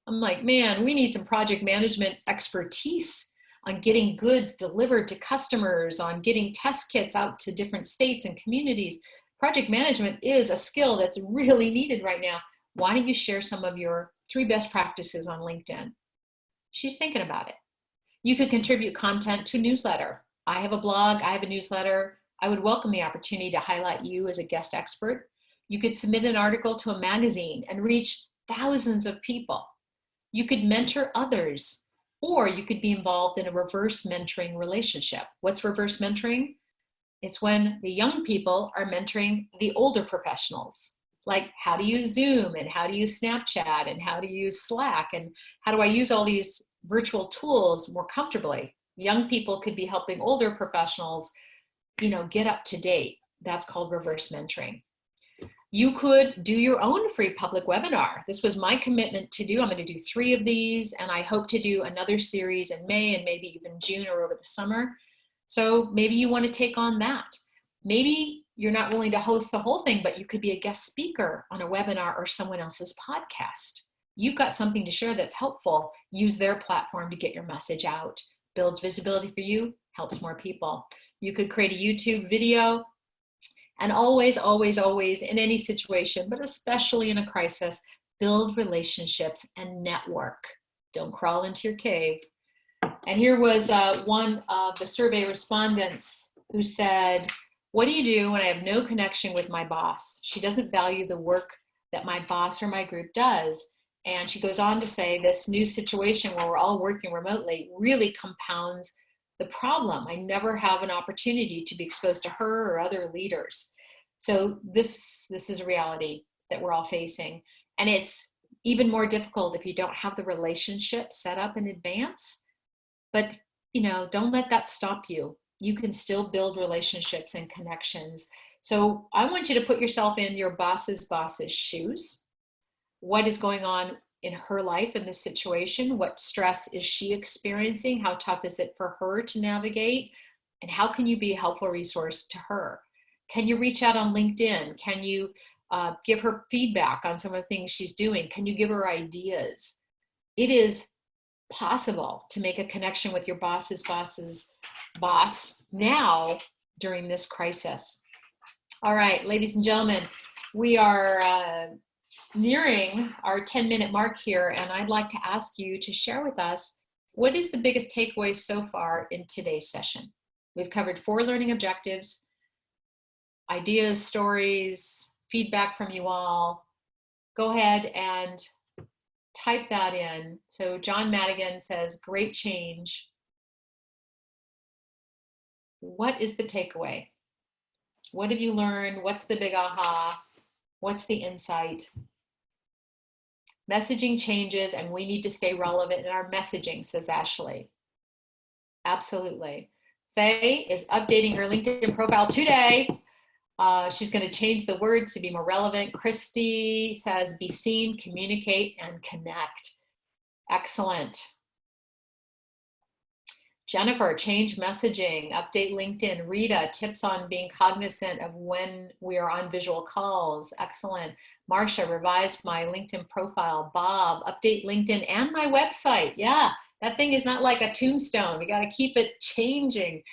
S2: I'm like, man, we need some project management expertise on getting goods delivered to customers, on getting test kits out to different states and communities. Project management is a skill that's really needed right now. Why don't you share some of your 3 best practices on LinkedIn? She's thinking about it. You could contribute content to a newsletter. I have a blog, I have a newsletter. I would welcome the opportunity to highlight you as a guest expert. You could submit an article to a magazine and reach thousands of people. You could mentor others, or you could be involved in a reverse mentoring relationship. What's reverse mentoring? It's when the young people are mentoring the older professionals, like how to use Zoom and how to use Snapchat and how to use Slack and how do I use all these virtual tools more comfortably. Young people could be helping older professionals, get up to date. That's called reverse mentoring. You could do your own free public webinar. This was my commitment to do. I'm going to do 3 of these, and I hope to do another series in May and maybe even June or over the summer. So maybe you want to take on that. Maybe you're not willing to host the whole thing, but you could be a guest speaker on a webinar or someone else's podcast. You've got something to share that's helpful. Use their platform to get your message out. Builds visibility for you, helps more people. You could create a YouTube video. And always, always, always in any situation, but especially in a crisis, build relationships and network. Don't crawl into your cave. And here was one of the survey respondents who said, what do you do when I have no connection with my boss? She doesn't value the work that my boss or my group does. And she goes on to say this new situation where we're all working remotely really compounds the problem. I never have an opportunity to be exposed to her or other leaders. So this is a reality that we're all facing. And it's even more difficult if you don't have the relationship set up in advance. But, don't let that stop you. You can still build relationships and connections. So I want you to put yourself in your boss's shoes. What is going on in her life in this situation? What stress is she experiencing? How tough is it for her to navigate? And how can you be a helpful resource to her? Can you reach out on LinkedIn? Can you give her feedback on some of the things she's doing? Can you give her ideas? It is possible to make a connection with your boss's boss now during this crisis. All right, ladies and gentlemen, we are nearing our 10-minute mark here, and I'd like to ask you to share with us what is the biggest takeaway so far in today's session. We've covered 4 learning objectives, ideas, stories, feedback from you all. Go ahead and type that in. So John Madigan says, great change. What is the takeaway? What have you learned? What's the big aha? What's the insight? Messaging changes and we need to stay relevant in our messaging, says Ashley. Absolutely. Faye is updating her LinkedIn profile today. She's going to change the words to be more relevant. Christy says, be seen, communicate, and connect. Excellent. Jennifer, change messaging, update LinkedIn. Rita, tips on being cognizant of when we are on visual calls. Excellent. Marcia, revised my LinkedIn profile. Bob, update LinkedIn and my website. Yeah, that thing is not like a tombstone. We got to keep it changing.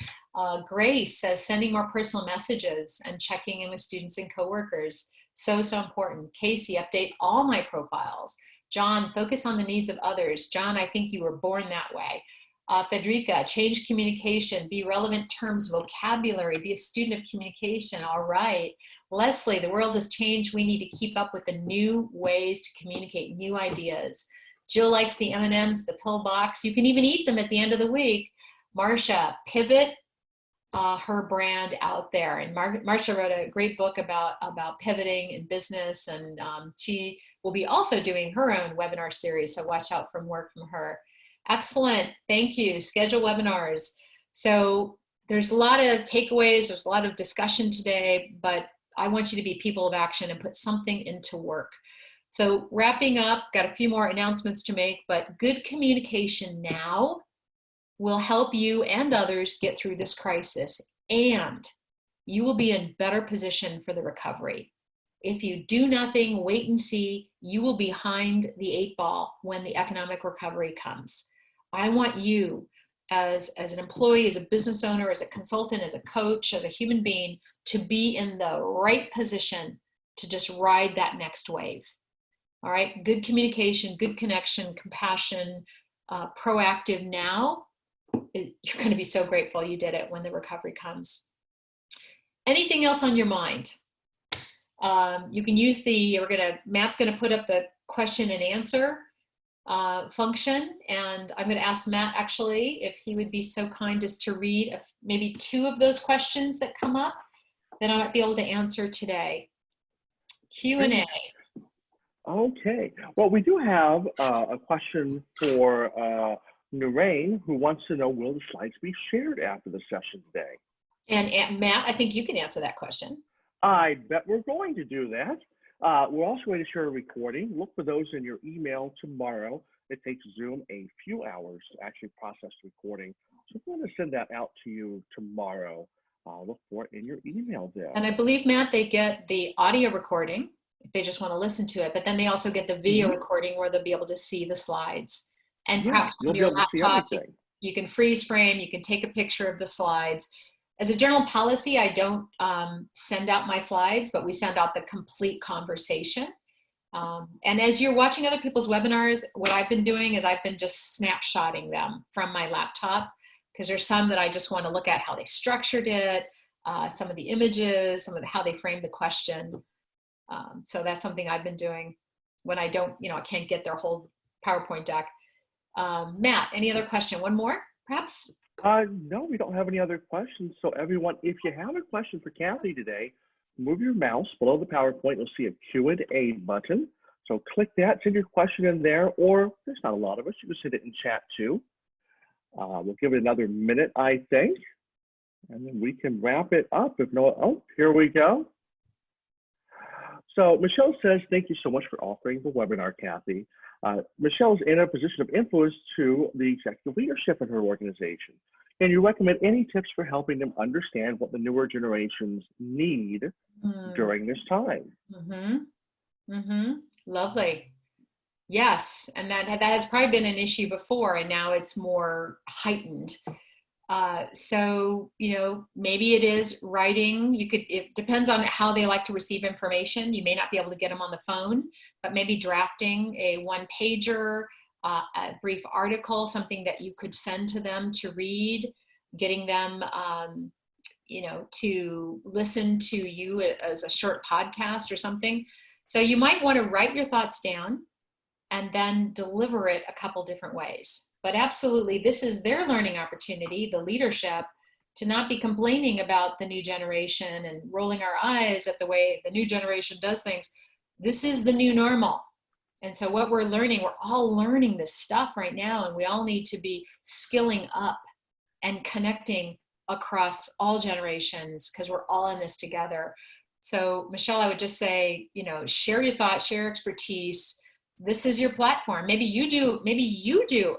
S2: Grace says, sending more personal messages and checking in with students and coworkers. So important. Casey, update all my profiles. John, focus on the needs of others. John, I think you were born that way. Federica, change communication, be relevant terms, vocabulary, be a student of communication. All right. Leslie, the world has changed. We need to keep up with the new ways to communicate, new ideas. Jill likes the M&Ms, the pill box. You can even eat them at the end of the week. Marcia, pivot her brand out there. And Marcia wrote a great book about pivoting in business, and she will be also doing her own webinar series, so watch out for more from her. Excellent, thank you. Schedule webinars. So there's a lot of takeaways, there's a lot of discussion today, but I want you to be people of action and put something into work. So wrapping up, got a few more announcements to make, but good communication now will help you and others get through this crisis, and you will be in better position for the recovery. If you do nothing, wait and see, you will be behind the 8 ball when the economic recovery comes. I want you as an employee, as a business owner, as a consultant, as a coach, as a human being, to be in the right position to just ride that next wave. All right, good communication, good connection, compassion, proactive now. You're going to be so grateful you did it when the recovery comes. Anything else on your mind? You can use Matt's going to put up the question and answer. function. And I'm going to ask Matt actually if he would be so kind as to read maybe 2 of those questions that come up that I might be able to answer today. Q&A.
S1: Okay. Well, we do have a question for Narain, who wants to know, will the slides be shared after the session today?
S2: And Matt, I think you can answer that question.
S1: I bet we're going to do that. We're also going to share a recording. Look for those in your email tomorrow. It takes Zoom a few hours to actually process the recording. So we're going to send that out to you tomorrow. Look for it in your email there.
S2: And I believe, Matt, they get the audio recording if they just want to listen to it, but then they also get the video recording where they'll be able to see the slides. And perhaps on your laptop, you can freeze frame, you can take a picture of the slides. As a general policy, I don't send out my slides, but we send out the complete conversation. And as you're watching other people's webinars, what I've been doing is I've been just snapshotting them from my laptop, because there's some that I just want to look at how they structured it, some of the images, some of how they framed the question. So that's something I've been doing when I don't, I can't get their whole PowerPoint deck. Matt, any other question? One more, perhaps?
S1: No, we don't have any other questions. So everyone, if you have a question for Kathy today, move your mouse below the PowerPoint. You'll see a Q&A button. So click that, send your question in there, or there's not a lot of us. You can send it in chat too. We'll give it another minute, I think, and then we can wrap it up. If no, oh, here we go. So Michelle says, thank you so much for offering the webinar, Kathy. Michelle's in a position of influence to the executive leadership in her organization. Can you recommend any tips for helping them understand what the newer generations need during this time?
S2: Lovely. Yes, and that has probably been an issue before, and now it's more heightened. So, maybe it is writing. It depends on how they like to receive information. You may not be able to get them on the phone, but maybe drafting a 1-pager, a brief article, something that you could send to them to read, getting them, to listen to you as a short podcast or something. So you might want to write your thoughts down and then deliver it a couple different ways. But absolutely, this is their learning opportunity, the leadership, to not be complaining about the new generation and rolling our eyes at the way the new generation does things. This is the new normal. And so what we're learning, we're all learning this stuff right now, and we all need to be skilling up and connecting across all generations, because we're all in this together. So Michelle, I would just say, share your thoughts, share expertise. This is your platform. Maybe you do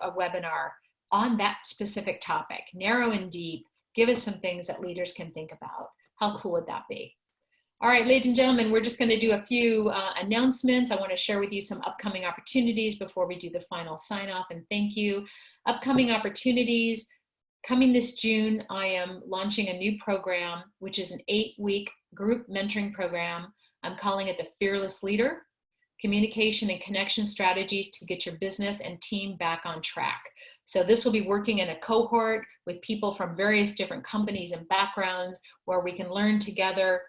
S2: a webinar on that specific topic, narrow and deep. Give us some things that leaders can think about. How cool would that be? All right, ladies and gentlemen, we're just going to do a few announcements. I want to share with you some upcoming opportunities before we do the final sign off, and thank you. Upcoming opportunities. Coming this June, I am launching a new program, which is an 8-week group mentoring program. I'm calling it the Fearless Leader: Communication and Connection Strategies to Get Your Business and Team Back on Track. So this will be working in a cohort with people from various different companies and backgrounds, where we can learn together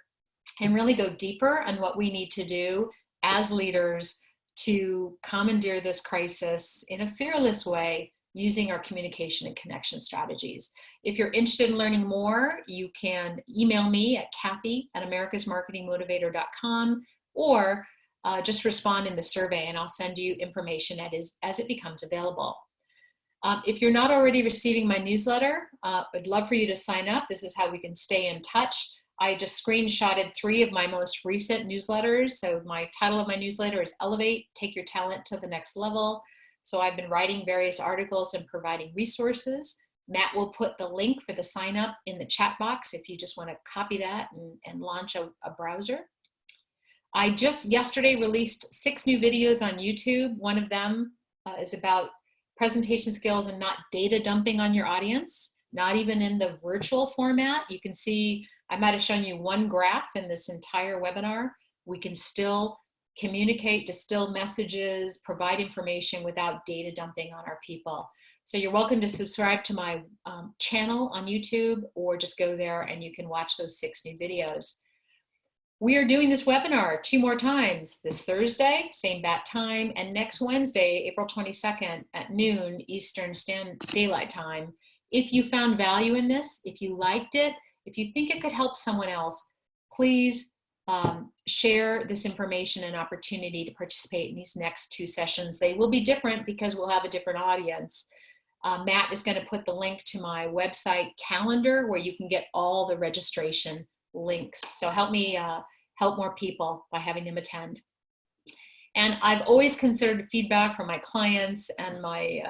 S2: and really go deeper on what we need to do as leaders to commandeer this crisis in a fearless way, using our communication and connection strategies. If you're interested in learning more, you can email me at Kathy@americasmarketingmotivator.com, or just respond in the survey, and I'll send you information as it becomes available. If you're not already receiving my newsletter, I'd love for you to sign up. This is how we can stay in touch. I just screenshotted 3 of my most recent newsletters. So my title of my newsletter is Elevate, Take Your Talent to the Next Level. So I've been writing various articles and providing resources. Matt will put the link for the sign up in the chat box if you just want to copy that and launch a browser. I just yesterday released 6 new videos on YouTube. One of them is about presentation skills and not data dumping on your audience, not even in the virtual format. You can see, I might have shown you one graph in this entire webinar. We can still communicate, distill messages, provide information without data dumping on our people. So you're welcome to subscribe to my channel on YouTube, or just go there and you can watch those 6 new videos. We are doing this webinar 2 more times, this Thursday, same bat time, and next Wednesday, April 22nd at noon Eastern Daylight Time. If you found value in this, if you liked it, if you think it could help someone else, please share this information and opportunity to participate in these next 2 sessions. They will be different because we'll have a different audience. Matt is going to put the link to my website calendar where you can get all the registration links. So help me help more people by having them attend. And I've always considered feedback from my clients and my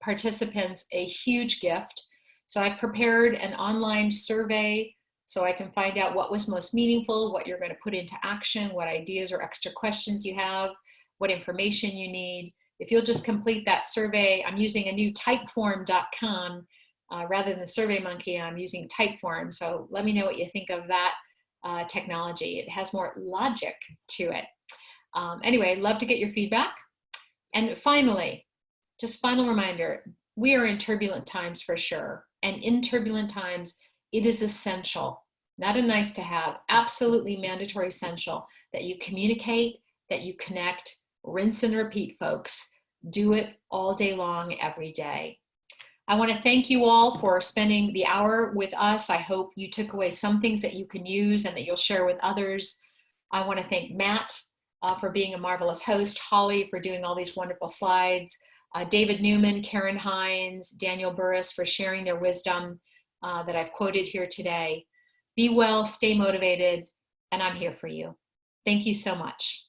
S2: participants a huge gift. So I've prepared an online survey so I can find out what was most meaningful, what you're going to put into action, what ideas or extra questions you have, what information you need. If you'll just complete that survey, I'm using a new typeform.com rather than SurveyMonkey. I'm using Typeform. So let me know what you think of that technology. It has more logic to it. Anyway, I'd love to get your feedback. And finally, just final reminder, we are in turbulent times for sure. And in turbulent times, it is essential, not a nice to have, absolutely mandatory essential that you communicate, that you connect, rinse and repeat, folks. Do it all day long, every day. I want to thank you all for spending the hour with us. I hope you took away some things that you can use and that you'll share with others. I want to thank Matt for being a marvelous host, Holly for doing all these wonderful slides, David Newman, Karen Hines, Daniel Burris for sharing their wisdom that I've quoted here today. Be well, stay motivated, and I'm here for you. Thank you so much.